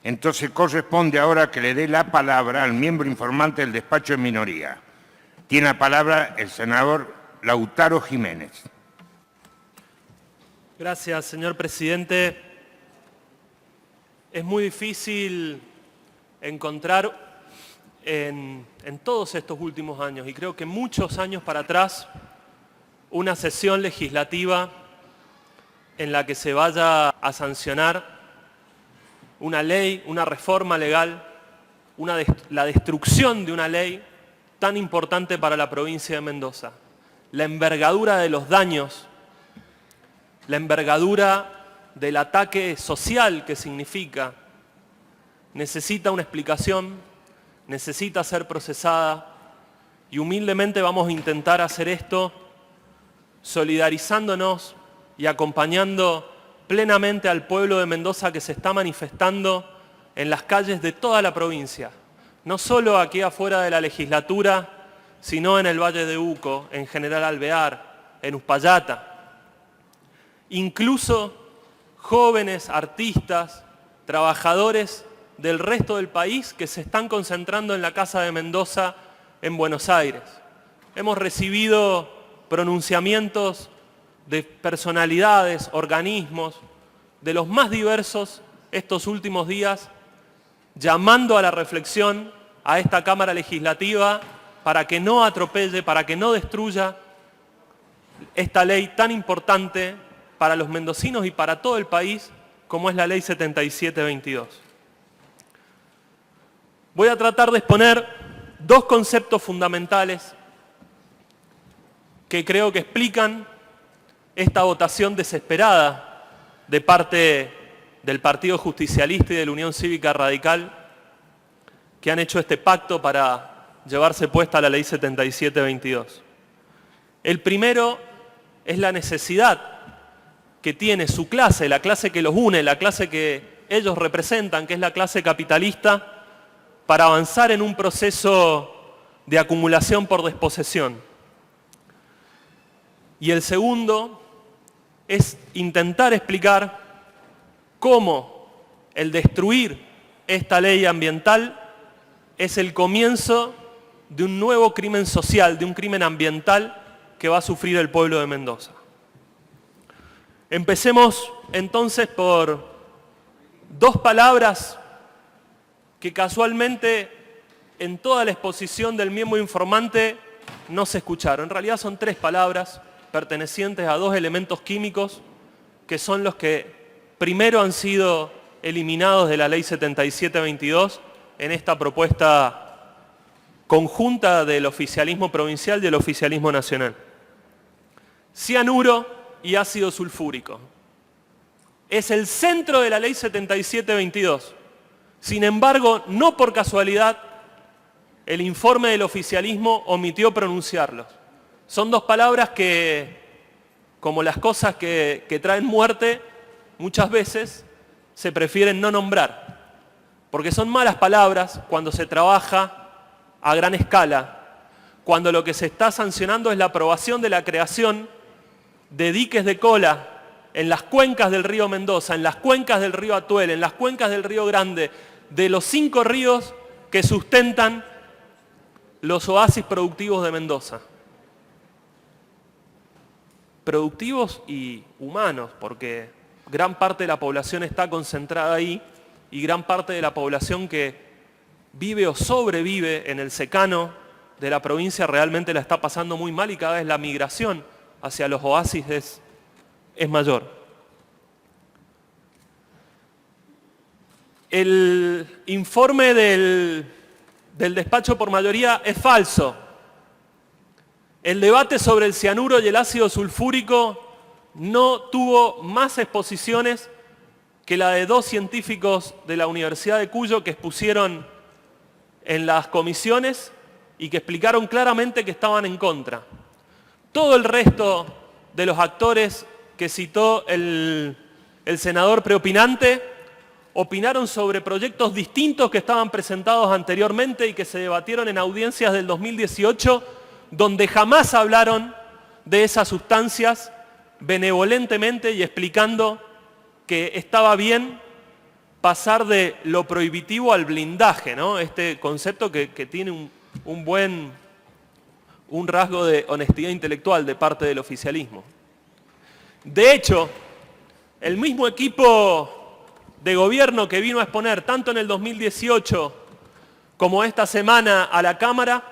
Entonces corresponde ahora que le dé la palabra al miembro informante del despacho de minoría. Tiene la palabra el senador Lautaro Jiménez. Gracias, señor presidente. Es muy difícil encontrar en todos estos últimos años, y creo que muchos años para atrás, una sesión legislativa en la que se vaya a sancionar una ley, una reforma legal, la destrucción de una ley tan importante para la provincia de Mendoza. La envergadura de los daños, la envergadura del ataque social que significa, necesita una explicación, necesita ser procesada, y humildemente vamos a intentar hacer esto solidarizándonos y acompañando plenamente al pueblo de Mendoza que se está manifestando en las calles de toda la provincia, no solo aquí afuera de la legislatura, sino en el Valle de Uco, en General Alvear, en Uspallata. Incluso jóvenes, artistas, trabajadores del resto del país que se están concentrando en la Casa de Mendoza en Buenos Aires. Hemos recibido pronunciamientos de personalidades, organismos, de los más diversos estos últimos días, llamando a la reflexión a esta Cámara Legislativa para que no atropelle, para que no destruya esta ley tan importante para los mendocinos y para todo el país, como es la Ley 7722. Voy a tratar de exponer dos conceptos fundamentales que creo que explican esta votación desesperada de parte del Partido Justicialista y de la Unión Cívica Radical, que han hecho este pacto para llevarse puesta la Ley 7722. El primero es la necesidad que tiene su clase, la clase que los une, la clase que ellos representan, que es la clase capitalista, para avanzar en un proceso de acumulación por desposesión. Y el segundo es intentar explicar cómo el destruir esta ley ambiental es el comienzo de un nuevo crimen social, de un crimen ambiental que va a sufrir el pueblo de Mendoza. Empecemos entonces por dos palabras que casualmente en toda la exposición del miembro informante no se escucharon. En realidad son tres palabras pertenecientes a dos elementos químicos que son los que primero han sido eliminados de la Ley 7722 en esta propuesta conjunta del oficialismo provincial y del oficialismo nacional. Cianuro y ácido sulfúrico. Es el centro de la Ley 7722. Sin embargo, no por casualidad, el informe del oficialismo omitió pronunciarlos. Son dos palabras que, como las cosas que traen muerte, muchas veces se prefieren no nombrar, porque son malas palabras cuando se trabaja a gran escala, cuando lo que se está sancionando es la aprobación de la creación de diques de cola en las cuencas del río Mendoza, en las cuencas del río Atuel, en las cuencas del río Grande, de los 5 ríos que sustentan los oasis productivos de Mendoza. Productivos y humanos, porque gran parte de la población está concentrada ahí y gran parte de la población que vive o sobrevive en el secano de la provincia realmente la está pasando muy mal, y cada vez la migración hacia los oasis es mayor. El informe del despacho por mayoría es falso. El debate sobre el cianuro y el ácido sulfúrico no tuvo más exposiciones que la de 2 científicos de la Universidad de Cuyo que expusieron en las comisiones y que explicaron claramente que estaban en contra. Todo el resto de los actores que citó el senador preopinante opinaron sobre proyectos distintos que estaban presentados anteriormente y que se debatieron en audiencias del 2018, donde jamás hablaron de esas sustancias benevolentemente y explicando que estaba bien pasar de lo prohibitivo al blindaje, ¿no? Este concepto que tiene un rasgo de honestidad intelectual de parte del oficialismo. De hecho, el mismo equipo de gobierno que vino a exponer tanto en el 2018 como esta semana a la Cámara,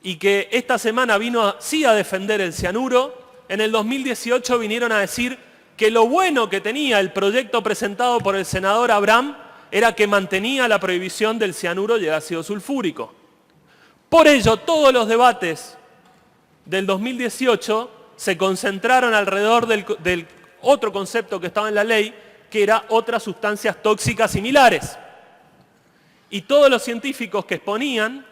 y que esta semana vino sí a defender el cianuro, en el 2018 vinieron a decir que lo bueno que tenía el proyecto presentado por el senador Abraham era que mantenía la prohibición del cianuro y el ácido sulfúrico. Por ello, todos los debates del 2018 se concentraron alrededor del otro concepto que estaba en la ley, que era otras sustancias tóxicas similares. Y todos los científicos que exponían,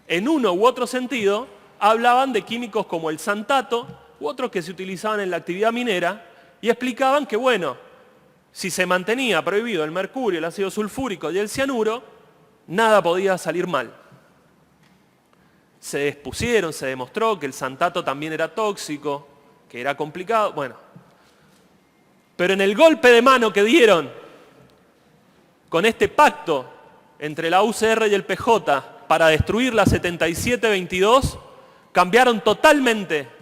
en uno u otro sentido, hablaban de químicos como el xantato u otros que se utilizaban en la actividad minera y explicaban que, bueno, si se mantenía prohibido el mercurio, el ácido sulfúrico y el cianuro, nada podía salir mal. Se expusieron, se demostró que el xantato también era tóxico, que era complicado, bueno. Pero en el golpe de mano que dieron con este pacto entre la UCR y el PJ para destruir la 7722, cambiaron totalmente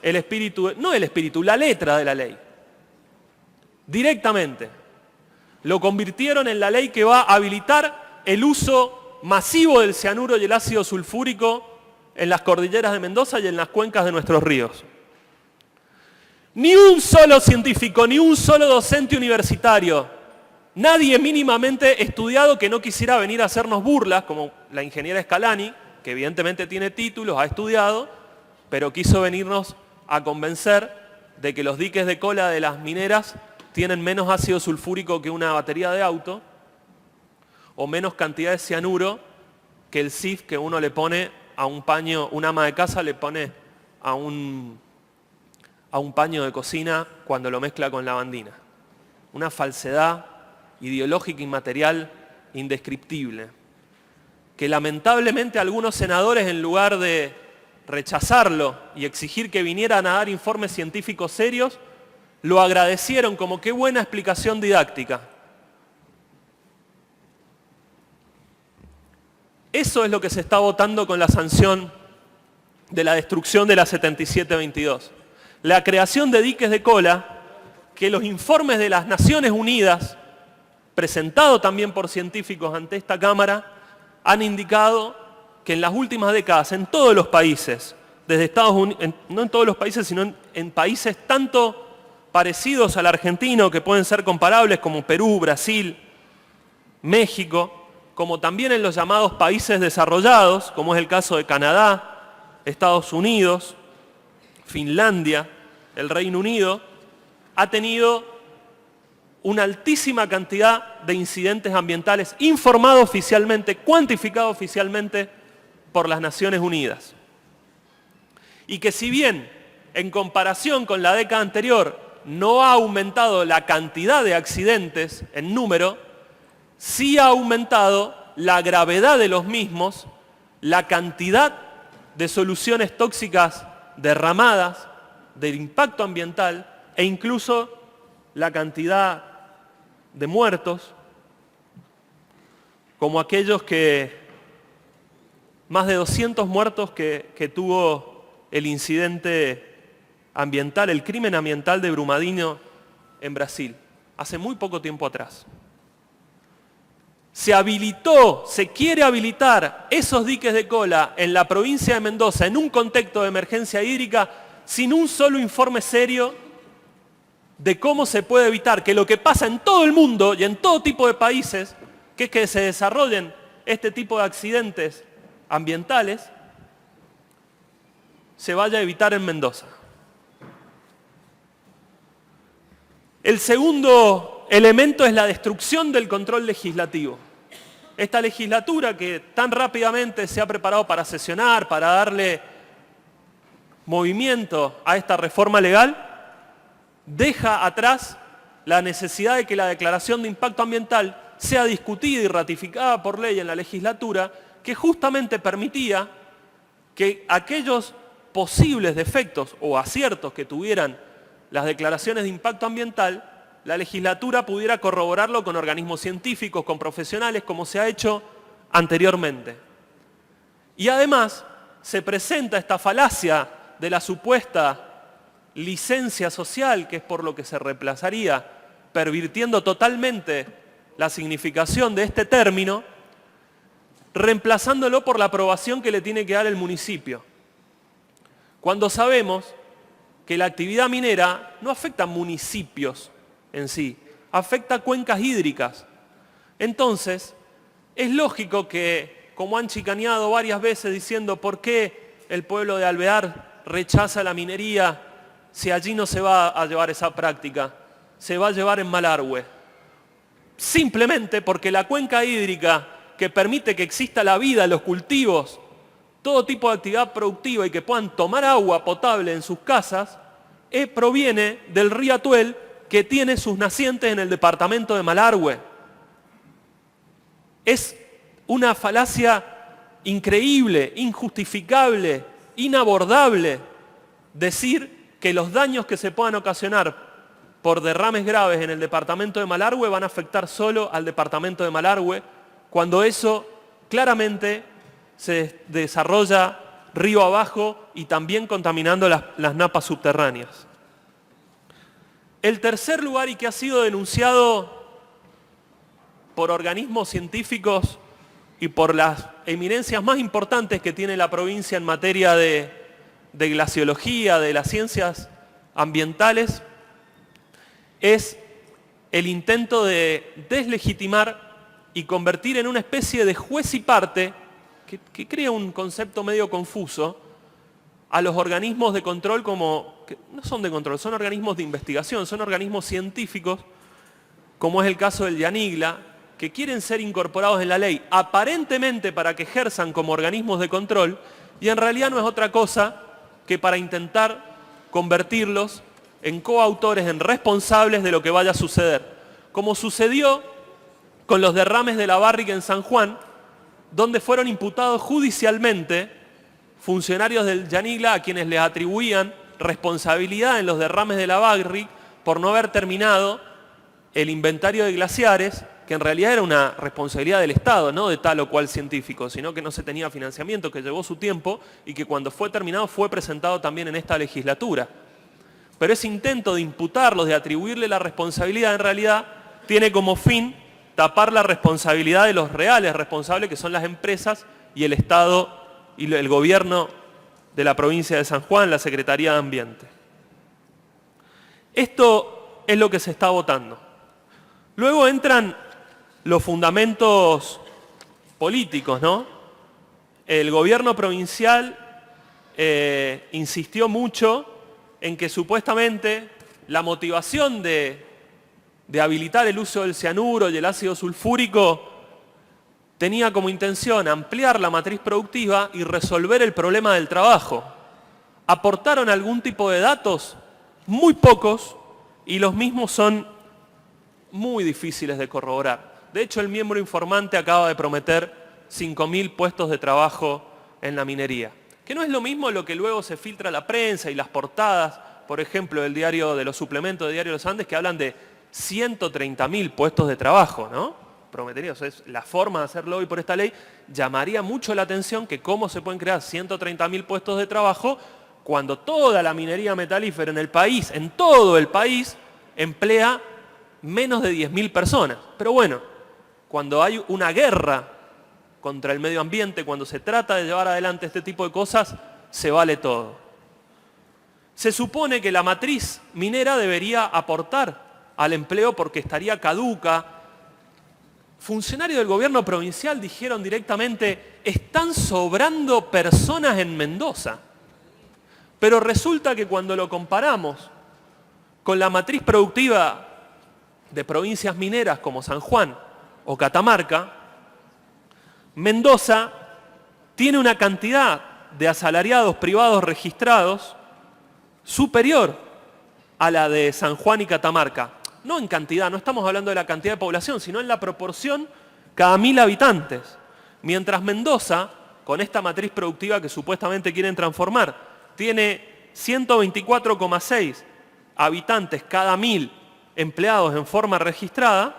el espíritu, no el espíritu, la letra de la ley. Directamente. Lo convirtieron en la ley que va a habilitar el uso masivo del cianuro y el ácido sulfúrico en las cordilleras de Mendoza y en las cuencas de nuestros ríos. Ni un solo científico, ni un solo docente universitario, nadie mínimamente estudiado que no quisiera venir a hacernos burlas, como la ingeniera Scalani, que evidentemente tiene títulos, ha estudiado, pero quiso venirnos a convencer de que los diques de cola de las mineras tienen menos ácido sulfúrico que una batería de auto, o menos cantidad de cianuro que el SIF que uno le pone a un paño, un ama de casa le pone a un paño de cocina cuando lo mezcla con lavandina. Una falsedad ideológica y material indescriptible, que lamentablemente algunos senadores, en lugar de rechazarlo y exigir que vinieran a dar informes científicos serios, lo agradecieron como qué buena explicación didáctica. Eso es lo que se está votando con la sanción de la destrucción de la 7722. La creación de diques de cola que los informes de las Naciones Unidas, presentados también por científicos ante esta Cámara, han indicado que en las últimas décadas en todos los países, desde Estados Unidos, no en todos los países, sino en países tanto parecidos al argentino, que pueden ser comparables como Perú, Brasil, México, como también en los llamados países desarrollados, como es el caso de Canadá, Estados Unidos, Finlandia, el Reino Unido, ha tenido una altísima cantidad de incidentes ambientales informados oficialmente, cuantificados oficialmente por las Naciones Unidas. Y que si bien, en comparación con la década anterior, no ha aumentado la cantidad de accidentes en número, sí ha aumentado la gravedad de los mismos, la cantidad de soluciones tóxicas derramadas, del impacto ambiental e incluso la cantidad de muertos, como aquellos más de 200 muertos que tuvo el incidente ambiental, el crimen ambiental de Brumadinho en Brasil, hace muy poco tiempo atrás. Se quiere habilitar esos diques de cola en la provincia de Mendoza en un contexto de emergencia hídrica sin un solo informe serio de cómo se puede evitar que lo que pasa en todo el mundo y en todo tipo de países, que es que se desarrollen este tipo de accidentes ambientales, se vaya a evitar en Mendoza. El segundo elemento es la destrucción del control legislativo. Esta legislatura que tan rápidamente se ha preparado para sesionar, para darle movimiento a esta reforma legal, deja atrás la necesidad de que la declaración de impacto ambiental sea discutida y ratificada por ley en la legislatura, que justamente permitía que aquellos posibles defectos o aciertos que tuvieran las declaraciones de impacto ambiental la legislatura pudiera corroborarlo con organismos científicos, con profesionales, como se ha hecho anteriormente. Y además se presenta esta falacia de la supuesta licencia social, que es por lo que se reemplazaría, pervirtiendo totalmente la significación de este término, reemplazándolo por la aprobación que le tiene que dar el municipio. Cuando sabemos que la actividad minera no afecta a municipios en sí, afecta a cuencas hídricas. Entonces, es lógico que, como han chicaneado varias veces diciendo por qué el pueblo de Alvear rechaza la minería si allí no se va a llevar esa práctica, se va a llevar en Malargüe. Simplemente porque la cuenca hídrica que permite que exista la vida, los cultivos, todo tipo de actividad productiva y que puedan tomar agua potable en sus casas, proviene del río Atuel, que tiene sus nacientes en el departamento de Malargüe. Es una falacia increíble, injustificable, inabordable decir que los daños que se puedan ocasionar por derrames graves en el departamento de Malargüe van a afectar solo al departamento de Malargüe, cuando eso claramente se desarrolla río abajo y también contaminando las napas subterráneas. El tercer lugar, y que ha sido denunciado por organismos científicos y por las eminencias más importantes que tiene la provincia en materia de glaciología, de las ciencias ambientales, es el intento de deslegitimar y convertir en una especie de juez y parte, que crea un concepto medio confuso, a los organismos de control que no son de control, son organismos de investigación, son organismos científicos, como es el caso del Yanigla, que quieren ser incorporados en la ley, aparentemente para que ejerzan como organismos de control, y en realidad no es otra cosa que para intentar convertirlos en coautores, en responsables de lo que vaya a suceder. Como sucedió con los derrames de la Barrick en San Juan, donde fueron imputados judicialmente funcionarios del Yanigla a quienes les atribuían responsabilidad en los derrames de la Barrick por no haber terminado el inventario de glaciares, que en realidad era una responsabilidad del Estado, no de tal o cual científico, sino que no se tenía financiamiento, que llevó su tiempo y que cuando fue terminado fue presentado también en esta legislatura. Pero ese intento de imputarlos, de atribuirle la responsabilidad, en realidad tiene como fin tapar la responsabilidad de los reales responsables, que son las empresas y el Estado y el gobierno de la provincia de San Juan, la Secretaría de Ambiente. Esto es lo que se está votando. Luego entran los fundamentos políticos, ¿no? El gobierno provincial insistió mucho en que supuestamente la motivación de habilitar el uso del cianuro y el ácido sulfúrico tenía como intención ampliar la matriz productiva y resolver el problema del trabajo. Aportaron algún tipo de datos, muy pocos, y los mismos son muy difíciles de corroborar. De hecho, el miembro informante acaba de prometer 5.000 puestos de trabajo en la minería, que no es lo mismo lo que luego se filtra a la prensa y las portadas, por ejemplo, del diario, de los suplementos de Diario de los Andes, que hablan de 130.000 puestos de trabajo, ¿no? Prometería, o sea, es la forma de hacer lobby por esta ley, llamaría mucho la atención que cómo se pueden crear 130.000 puestos de trabajo cuando toda la minería metalífera en el país, en todo el país, emplea menos de 10.000 personas. Pero bueno, cuando hay una guerra contra el medio ambiente, cuando se trata de llevar adelante este tipo de cosas, se vale todo. Se supone que la matriz minera debería aportar al empleo porque estaría caduca. Funcionarios del gobierno provincial dijeron directamente, están sobrando personas en Mendoza. Pero resulta que cuando lo comparamos con la matriz productiva de provincias mineras como San Juan o Catamarca, Mendoza tiene una cantidad de asalariados privados registrados superior a la de San Juan y Catamarca. No en cantidad, no estamos hablando de la cantidad de población, sino en la proporción cada 1.000 habitantes. Mientras Mendoza, con esta matriz productiva que supuestamente quieren transformar, tiene 124,6 habitantes cada 1.000 empleados en forma registrada,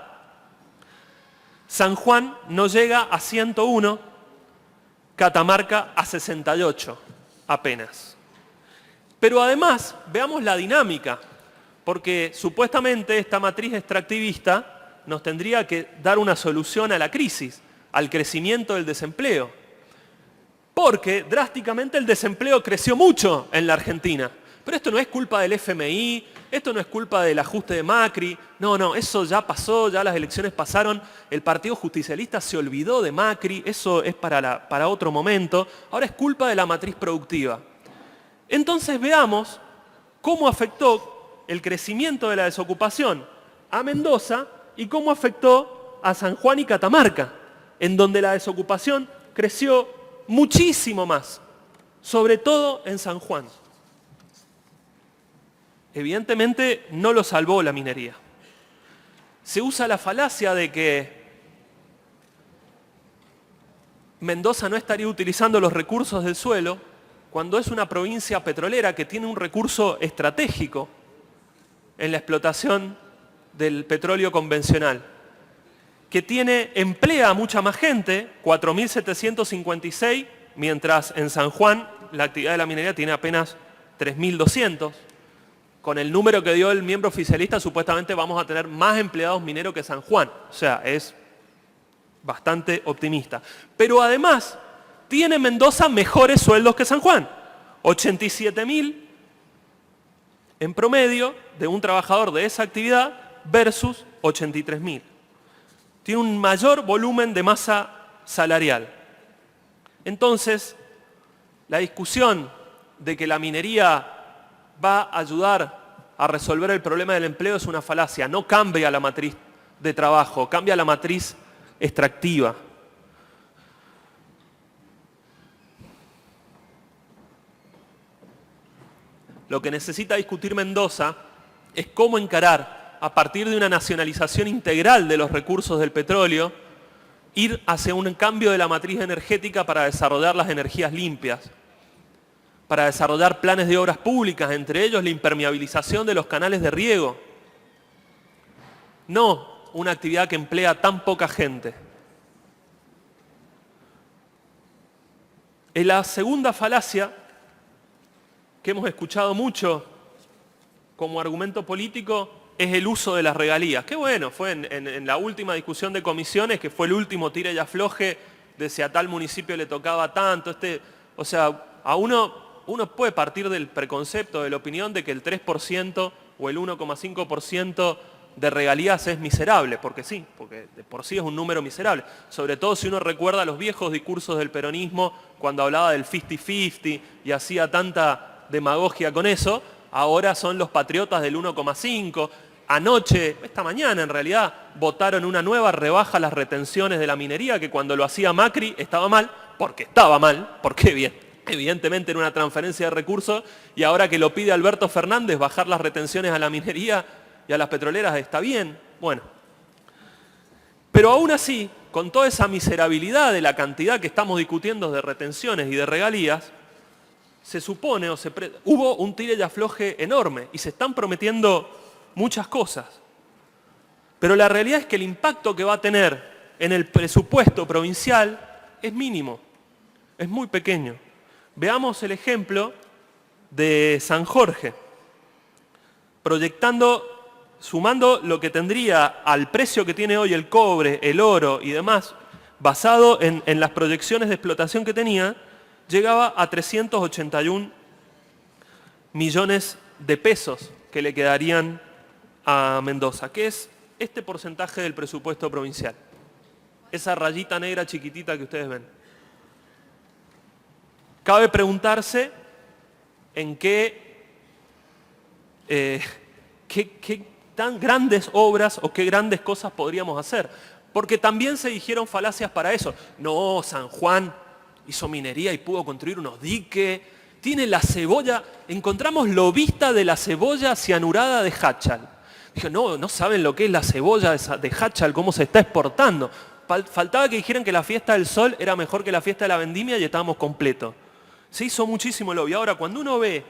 San Juan no llega a 101, Catamarca a 68 apenas. Pero además, veamos la dinámica, porque supuestamente esta matriz extractivista nos tendría que dar una solución a la crisis, al crecimiento del desempleo. Porque drásticamente el desempleo creció mucho en la Argentina. Pero esto no es culpa del FMI, esto no es culpa del ajuste de Macri. No, eso ya pasó, ya las elecciones pasaron. El Partido Justicialista se olvidó de Macri, eso es para otro momento. Ahora es culpa de la matriz productiva. Entonces veamos cómo afectó el crecimiento de la desocupación a Mendoza y cómo afectó a San Juan y Catamarca, en donde la desocupación creció muchísimo más, sobre todo en San Juan. Evidentemente no lo salvó la minería. Se usa la falacia de que Mendoza no estaría utilizando los recursos del suelo cuando es una provincia petrolera que tiene un recurso estratégico en la explotación del petróleo convencional, que emplea a mucha más gente, 4.756, mientras en San Juan la actividad de la minería tiene apenas 3.200. Con el número que dio el miembro oficialista, supuestamente vamos a tener más empleados mineros que San Juan. O sea, es bastante optimista. Pero además, tiene Mendoza mejores sueldos que San Juan. 87.000 en promedio de un trabajador de esa actividad versus 83.000. Tiene un mayor volumen de masa salarial. Entonces, la discusión de que la minería va a ayudar a resolver el problema del empleo es una falacia. No cambia la matriz de trabajo, cambia la matriz extractiva. Lo que necesita discutir Mendoza es cómo encarar, a partir de una nacionalización integral de los recursos del petróleo, ir hacia un cambio de la matriz energética para desarrollar las energías limpias, para desarrollar planes de obras públicas, entre ellos la impermeabilización de los canales de riego. No una actividad que emplea tan poca gente. En la segunda falacia, que hemos escuchado mucho como argumento político, es el uso de las regalías. Qué bueno, fue en la última discusión de comisiones, que fue el último tire y afloje de si a tal municipio le tocaba tanto. O sea, a uno puede partir del preconcepto, de la opinión de que el 3% o el 1,5% de regalías es miserable, porque sí, porque de por sí es un número miserable. Sobre todo si uno recuerda los viejos discursos del peronismo cuando hablaba del 50-50 y hacía tanta demagogia con eso. Ahora son los patriotas del 1,5. Anoche, esta mañana en realidad, votaron una nueva rebaja a las retenciones de la minería, que cuando lo hacía Macri estaba mal, porque evidentemente era una transferencia de recursos, y ahora que lo pide Alberto Fernández, bajar las retenciones a la minería y a las petroleras está bien. Bueno, pero aún así, con toda esa miserabilidad de la cantidad que estamos discutiendo de retenciones y de regalías, se supone hubo un tire y afloje enorme y se están prometiendo muchas cosas. Pero la realidad es que el impacto que va a tener en el presupuesto provincial es mínimo, es muy pequeño. Veamos el ejemplo de San Jorge, sumando lo que tendría al precio que tiene hoy el cobre, el oro y demás, basado en las proyecciones de explotación que tenía, llegaba a 381 millones de pesos que le quedarían a Mendoza, que es este porcentaje del presupuesto provincial. Esa rayita negra chiquitita que ustedes ven. Cabe preguntarse en qué tan grandes obras o qué grandes cosas podríamos hacer. Porque también se dijeron falacias para eso. No, San Juan hizo minería y pudo construir unos diques. Tiene la cebolla, encontramos lobista de la cebolla cianurada de Hachal. Dije, no saben lo que es la cebolla de Hachal, cómo se está exportando. Faltaba que dijeran que la fiesta del sol era mejor que la fiesta de la vendimia y estábamos completos. Se hizo muchísimo lobby. Ahora, cuando uno ve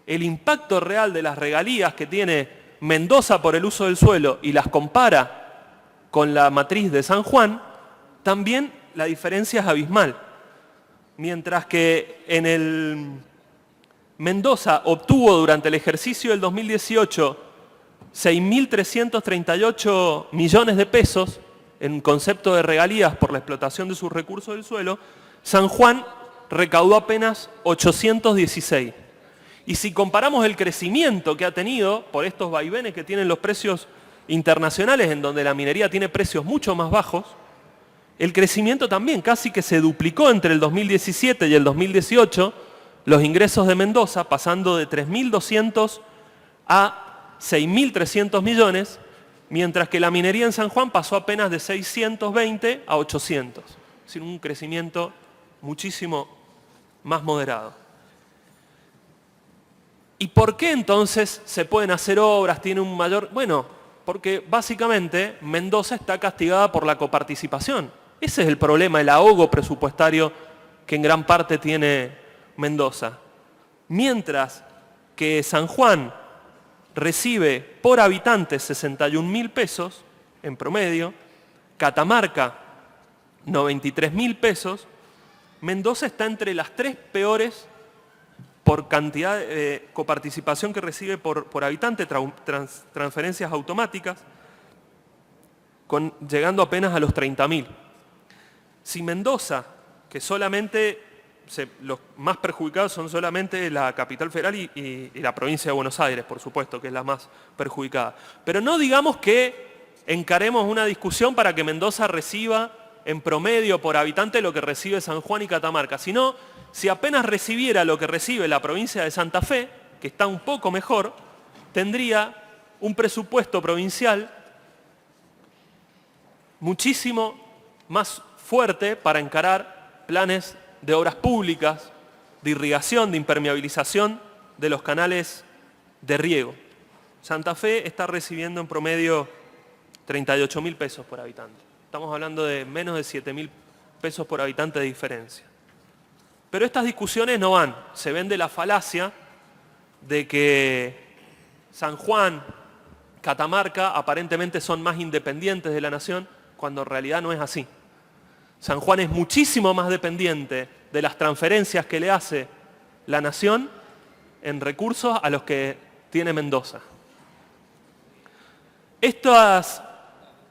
el impacto real de las regalías que tiene Mendoza por el uso del suelo y las compara con la matriz de San Juan, también la diferencia es abismal. Mientras que en el Mendoza obtuvo durante el ejercicio del 2018 6.338 millones de pesos en concepto de regalías por la explotación de sus recursos del suelo, San Juan recaudó apenas 816. Y si comparamos el crecimiento que ha tenido por estos vaivenes que tienen los precios internacionales, en donde la minería tiene precios mucho más bajos, el crecimiento también casi que se duplicó entre el 2017 y el 2018, los ingresos de Mendoza pasando de 3.200 a 6.300 millones, mientras que la minería en San Juan pasó apenas de 620 a 800. Es decir, un crecimiento muchísimo más moderado. ¿Y por qué entonces se pueden hacer obras, tiene un mayor...? Bueno, porque básicamente Mendoza está castigada por la coparticipación. Ese es el problema, el ahogo presupuestario que en gran parte tiene Mendoza. Mientras que San Juan recibe por habitante 61.000 pesos en promedio, Catamarca 93.000 pesos, Mendoza está entre las tres peores por cantidad de coparticipación que recibe por habitante, transferencias automáticas, llegando apenas a los 30.000. Si Mendoza, que solamente los más perjudicados son solamente la capital federal y la provincia de Buenos Aires, por supuesto, que es la más perjudicada. Pero no digamos que encaremos una discusión para que Mendoza reciba en promedio por habitante lo que recibe San Juan y Catamarca, sino si apenas recibiera lo que recibe la provincia de Santa Fe, que está un poco mejor, tendría un presupuesto provincial muchísimo más fuerte para encarar planes de obras públicas, de irrigación, de impermeabilización de los canales de riego. Santa Fe está recibiendo en promedio 38.000 pesos por habitante. Estamos hablando de menos de 7.000 pesos por habitante de diferencia. Pero estas discusiones no van. Se vende la falacia de que San Juan, Catamarca, aparentemente son más independientes de la nación, cuando en realidad no es así. San Juan es muchísimo más dependiente de las transferencias que le hace la nación en recursos a los que tiene Mendoza.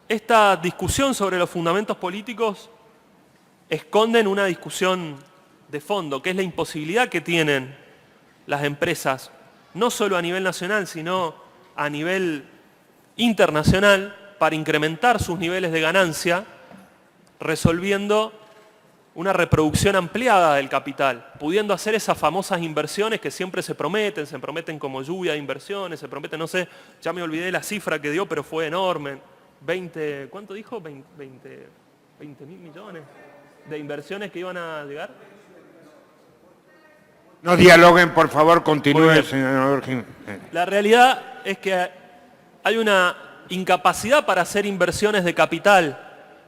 Esta discusión sobre los fundamentos políticos esconden una discusión de fondo, que es la imposibilidad que tienen las empresas, no solo a nivel nacional, sino a nivel internacional, para incrementar sus niveles de ganancia, resolviendo una reproducción ampliada del capital, pudiendo hacer esas famosas inversiones que siempre se prometen como lluvia de inversiones, se prometen, no sé, ya me olvidé la cifra que dio, pero fue enorme, ¿cuánto dijo? 20.000 millones de inversiones que iban a llegar. No dialoguen, por favor, continúe, senador Jiménez. La realidad es que hay una incapacidad para hacer inversiones de capital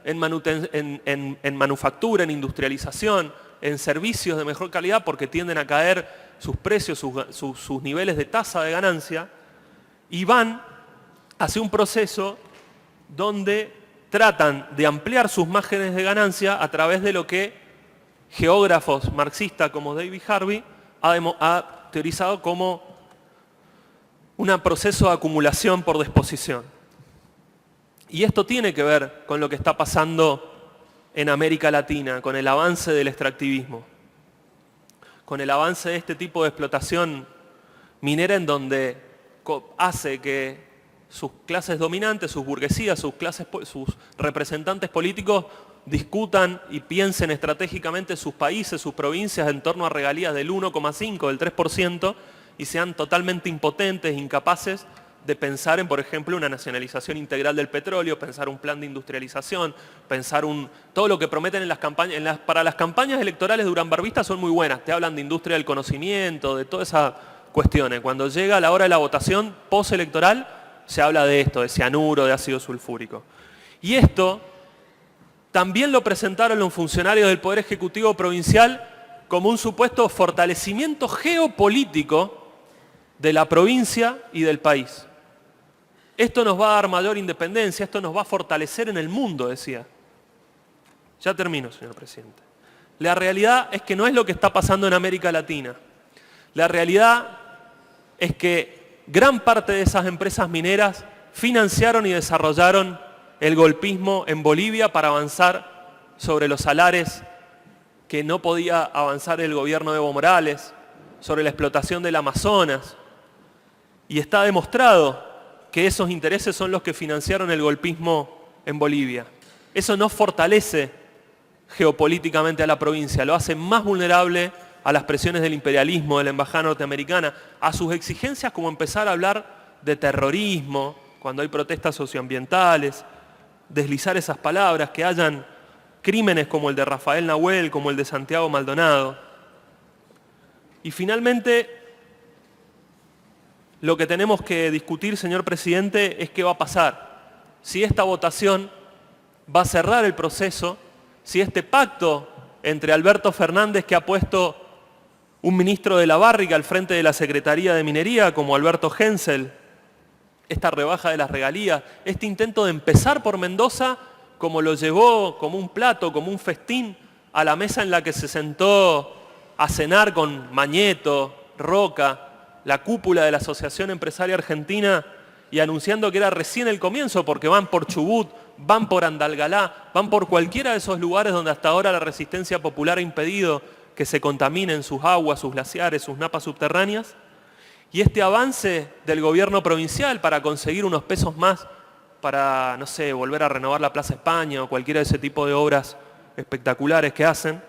en manufactura, en industrialización, en servicios de mejor calidad, porque tienden a caer sus precios, sus niveles de tasa de ganancia, y van hacia un proceso donde tratan de ampliar sus márgenes de ganancia a través de lo que geógrafos marxistas como David Harvey ha teorizado como un proceso de acumulación por desposición. Y esto tiene que ver con lo que está pasando en América Latina, con el avance del extractivismo, con el avance de este tipo de explotación minera, en donde hace que sus clases dominantes, sus burguesías, sus representantes políticos discutan y piensen estratégicamente sus países, sus provincias en torno a regalías del 1,5, del 3%, y sean totalmente impotentes, incapaces de pensar en, por ejemplo, una nacionalización integral del petróleo, pensar un plan de industrialización, pensar todo lo que prometen en las campañas. Para las campañas electorales duranbarbistas son muy buenas, te hablan de industria del conocimiento, de todas esas cuestiones. Cuando llega la hora de la votación postelectoral, se habla de esto, de cianuro, de ácido sulfúrico. Y esto también lo presentaron los funcionarios del Poder Ejecutivo Provincial como un supuesto fortalecimiento geopolítico de la provincia y del país. Esto nos va a dar mayor independencia, esto nos va a fortalecer en el mundo, decía. Ya termino, señor presidente. La realidad es que no es lo que está pasando en América Latina. La realidad es que gran parte de esas empresas mineras financiaron y desarrollaron el golpismo en Bolivia para avanzar sobre los salares que no podía avanzar el gobierno de Evo Morales, sobre la explotación del Amazonas. Y está demostrado que esos intereses son los que financiaron el golpismo en Bolivia. Eso no fortalece geopolíticamente a la provincia, lo hace más vulnerable a las presiones del imperialismo, de la embajada norteamericana, a sus exigencias como empezar a hablar de terrorismo, cuando hay protestas socioambientales, deslizar esas palabras, que hayan crímenes como el de Rafael Nahuel, como el de Santiago Maldonado. Y finalmente, lo que tenemos que discutir, señor presidente, es qué va a pasar. Si esta votación va a cerrar el proceso, si este pacto entre Alberto Fernández, que ha puesto un ministro de la Barriga al frente de la Secretaría de Minería, como Alberto Hensel, esta rebaja de las regalías, este intento de empezar por Mendoza, como lo llevó como un plato, como un festín, a la mesa en la que se sentó a cenar con Mañeto, Roca, la cúpula de la Asociación Empresaria Argentina, y anunciando que era recién el comienzo, porque van por Chubut, van por Andalgalá, van por cualquiera de esos lugares donde hasta ahora la resistencia popular ha impedido que se contaminen sus aguas, sus glaciares, sus napas subterráneas. Y este avance del gobierno provincial para conseguir unos pesos más para, no sé, volver a renovar la Plaza España o cualquiera de ese tipo de obras espectaculares que hacen,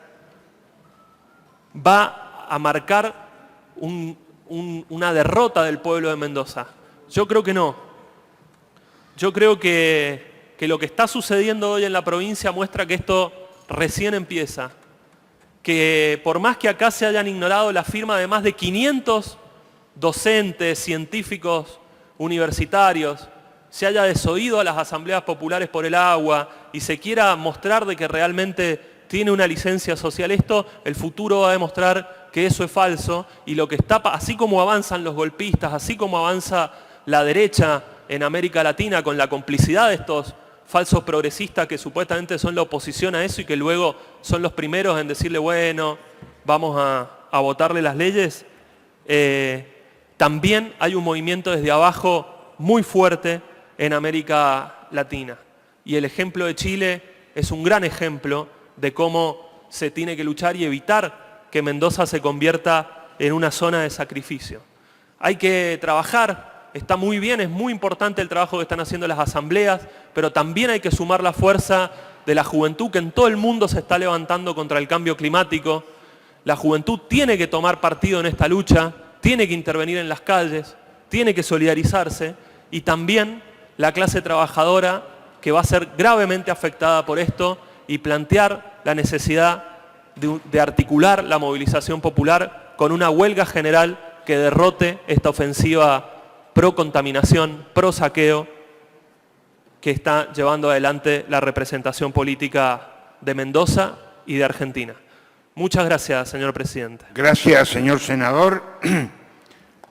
va a marcar una derrota del pueblo de Mendoza. Yo creo que no. Yo creo que lo que está sucediendo hoy en la provincia muestra que esto recién empieza. Que por más que acá se hayan ignorado la firma de más de 500 docentes, científicos, universitarios, se haya desoído a las asambleas populares por el agua y se quiera mostrar de que realmente tiene una licencia social esto, el futuro va a demostrar que eso es falso y lo que está, así como avanzan los golpistas, así como avanza la derecha en América Latina con la complicidad de estos falsos progresistas que supuestamente son la oposición a eso y que luego son los primeros en decirle, bueno, vamos a votarle las leyes, también hay un movimiento desde abajo muy fuerte en América Latina. Y el ejemplo de Chile es un gran ejemplo de cómo se tiene que luchar y evitar que Mendoza se convierta en una zona de sacrificio. Hay que trabajar, está muy bien, es muy importante el trabajo que están haciendo las asambleas, pero también hay que sumar la fuerza de la juventud que en todo el mundo se está levantando contra el cambio climático. La juventud tiene que tomar partido en esta lucha, tiene que intervenir en las calles, tiene que solidarizarse y también la clase trabajadora que va a ser gravemente afectada por esto y plantear la necesidad de articular la movilización popular con una huelga general que derrote esta ofensiva pro contaminación, pro saqueo que está llevando adelante la representación política de Mendoza y de Argentina. Muchas gracias, señor presidente. Gracias, señor senador.